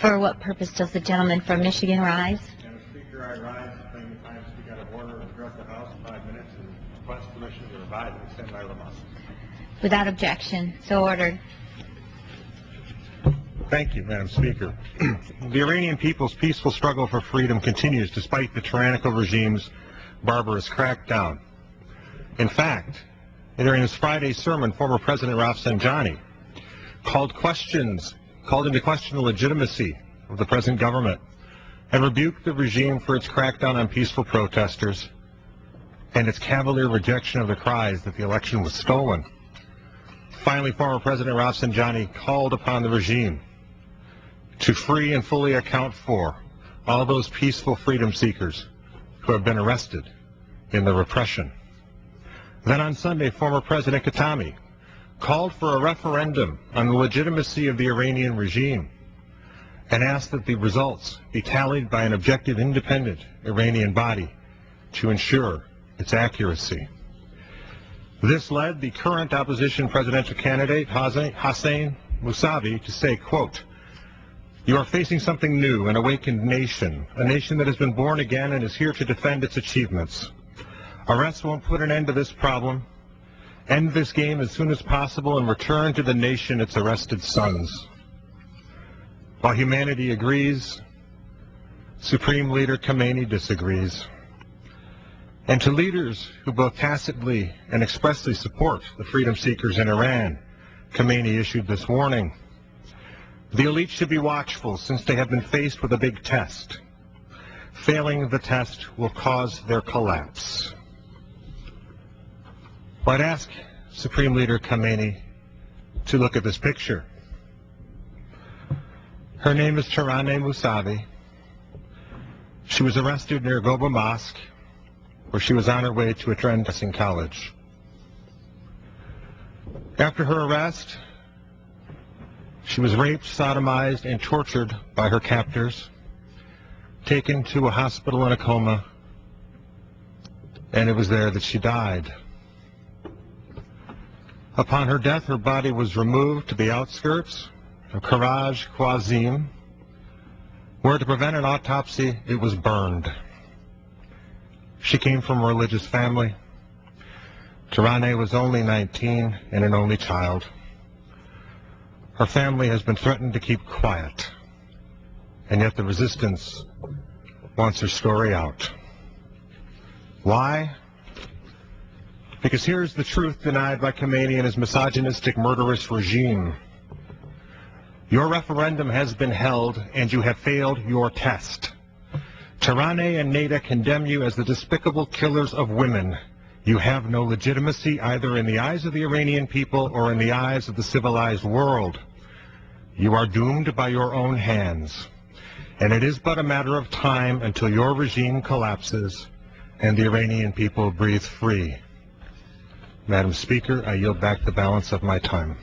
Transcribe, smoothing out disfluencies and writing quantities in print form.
For what purpose does the gentleman from Michigan rise? Madam Speaker, I rise to claim the time to speak out of order and address the House in 5 minutes and request permission to revise and extend my remarks. Without objection. So ordered. Thank you, Madam Speaker. The Iranian people's peaceful struggle for freedom continues despite the tyrannical regime's barbarous crackdown. In fact, during his Friday sermon, former President Rafsanjani called into question the legitimacy of the present government and rebuked the regime for its crackdown on peaceful protesters and its cavalier rejection of the cries that the election was stolen. Finally, former President Rafsanjani called upon the regime to free and fully account for all those peaceful freedom seekers who have been arrested in the repression. Then on Sunday, former President Khatami called for a referendum on the legitimacy of the Iranian regime and asked that the results be tallied by an objective, independent Iranian body to ensure its accuracy. This led the current opposition presidential candidate, Hossein Moussavi, to say, quote, "You are facing something new, an awakened nation, a nation that has been born again and is here to defend its achievements. Arrests won't put an end to this problem. End this game as soon as possible and return to the nation its arrested sons." While humanity agrees, Supreme Leader Khamenei disagrees. And to leaders who both tacitly and expressly support the freedom seekers in Iran, Khamenei issued this warning. The elite should be watchful since they have been faced with a big test. Failing the test will cause their collapse. Well, I'd ask Supreme Leader Khamenei to look at this picture. Her name is Taraneh Moussavi. She was arrested near Goba Mosque, where she was on her way to attend nursing college. After her arrest, she was raped, sodomized, and tortured by her captors, taken to a hospital in a coma, and it was there that she died. Upon her death, her body was removed to the outskirts of Karaj Khwazim, where to prevent an autopsy, it was burned. She came from a religious family. Taraneh was only 19 and an only child. Her family has been threatened to keep quiet, and yet the resistance wants her story out. Why? Because here's the truth denied by Khamenei and his misogynistic, murderous regime. Your referendum has been held, and you have failed your test. Taraneh and Neda condemn you as the despicable killers of women. You have no legitimacy either in the eyes of the Iranian people or in the eyes of the civilized world. You are doomed by your own hands, and it is but a matter of time until your regime collapses and the Iranian people breathe free. Madam Speaker, I yield back the balance of my time.